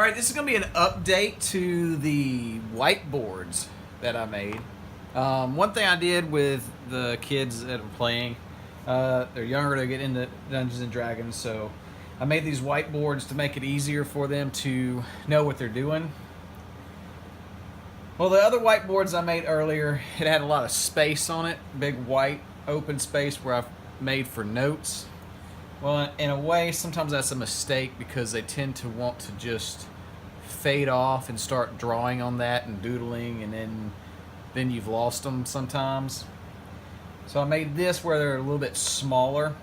All right, this is going to be an update to the whiteboards that I made. One thing I did with the kids that are playing, they're younger to get into Dungeons and Dragons, so I made these whiteboards to make it easier for them to know what they're doing. Well, the other whiteboards I made earlier, it had a lot of space on it, big white open space where I've made for notes. Well, in a way, sometimes that's a mistake because they tend to want to just fade off and start drawing on that and doodling, and then you've lost them sometimes. So I made this where they're a little bit smaller.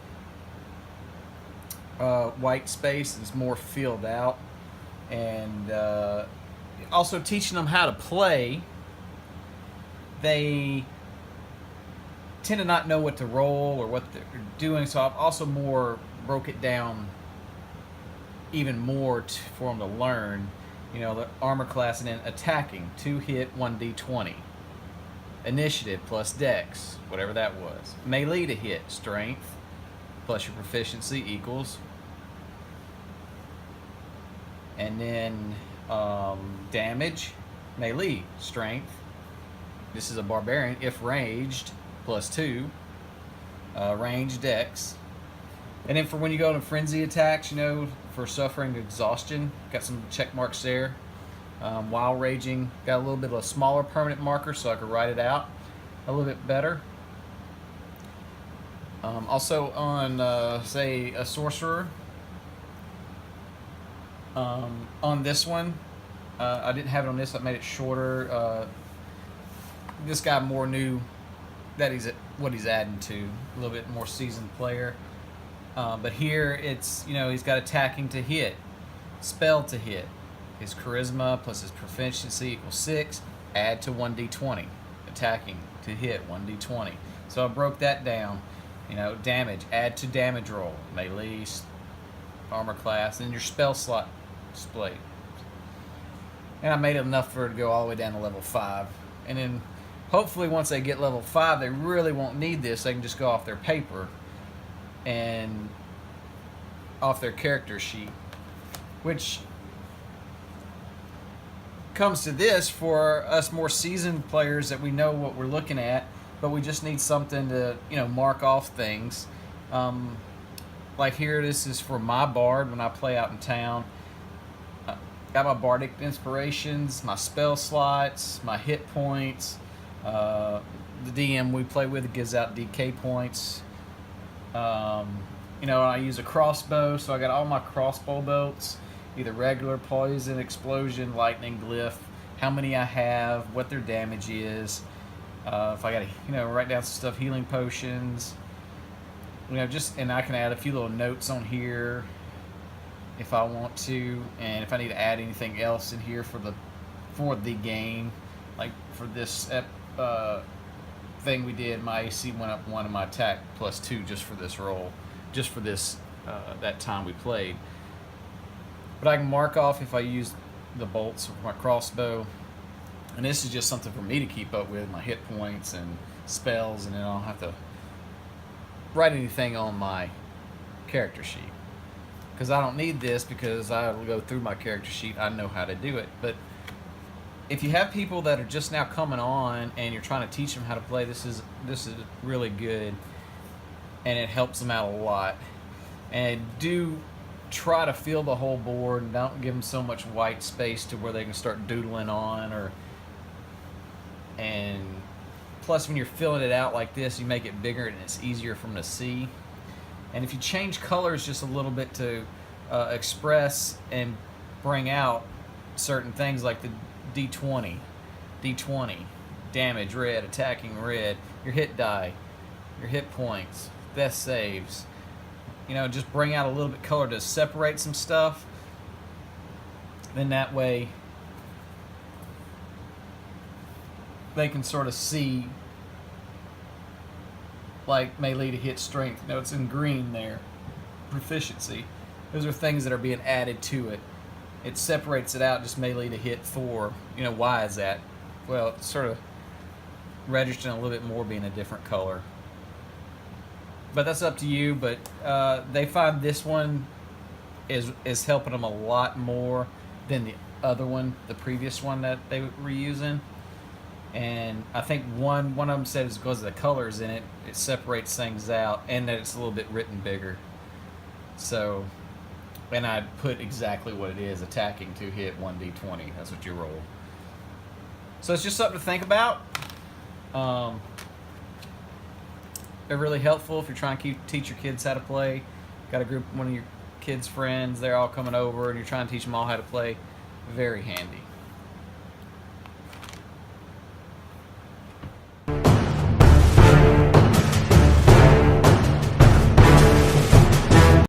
White space is more filled out, and also teaching them how to play. They tend to not know what to roll or what they're doing, so I've also broke it down even more for them to learn. You know, the armor class, and then attacking, 2 hit, 1d20. Initiative plus dex, whatever that was. Melee to hit, strength plus your proficiency equals. And then damage, melee, strength. This is a barbarian, if ranged, plus 2. Range, dex. And then for when you go to frenzy attacks, you know, for suffering exhaustion, got some check marks there. While raging, got a little bit of a smaller permanent marker so I could write it out a little bit better. Also on, say, a sorcerer, on this one, I didn't have it on this, I made it shorter. This guy more knew that what he's adding to, a little bit more seasoned player. But here it's, you know, he's got attacking to hit, spell to hit. His charisma plus his proficiency equals 6, add to 1d20. Attacking to hit, 1d20. So I broke that down. You know, damage, add to damage roll. Melee, armor class, and your spell slot display. And I made it enough for it to go all the way down to level 5. And then hopefully once they get level 5, they really won't need this. They can just go off their paper and off their character sheet, which comes to this for us more seasoned players that we know what we're looking at, but we just need something to, you know, mark off things. Like here, this is for my bard when I play out in town. Got my bardic inspirations, my spell slots, my hit points. The DM we play with gives out DK points. You know, I use a crossbow, so I got all my crossbow bolts, either regular, poison, explosion, lightning, glyph, how many I have, what their damage is. If I got to, you know, write down some stuff, healing potions, you know, and I can add a few little notes on here if I want to, and if I need to add anything else in here for the game, like for this thing we did, my AC went up 1 and my attack plus 2 just for this roll, just for this that time we played. But I can mark off if I use the bolts with my crossbow, and this is just something for me to keep up with, my hit points and spells, and then I don't have to write anything on my character sheet because I don't need this, because I'll go through my character sheet, I know how to do it. But if you have people that are just now coming on and you're trying to teach them how to play, this is really good, and it helps them out a lot. And do try to fill the whole board, and don't give them so much white space to where they can start doodling on, and plus when you're filling it out like this, you make it bigger and it's easier for them to see. And if you change colors just a little bit to express and bring out certain things, like the D20, damage red, attacking red, your hit die, your hit points, death saves, you know, just bring out a little bit color to separate some stuff. Then that way they can sort of see, like melee to hit, strength, you know, it's in green there, proficiency. Those are things that are being added to it. It separates it out, just melee to hit 4. You know, why is that? Well, it's sort of registering a little bit more being a different color. But that's up to you. But they find this one is helping them a lot more than the other one, the previous one that they were using. And I think one of them said it's because of the colors in it, it separates things out, and that it's a little bit written bigger. So, and I put exactly what it is: attacking 2 hit 1d20. That's what you roll. So it's just something to think about. They're really helpful if you're trying to teach your kids how to play. Got a group, one of your kids' friends, they're all coming over, and you're trying to teach them all how to play. Very handy.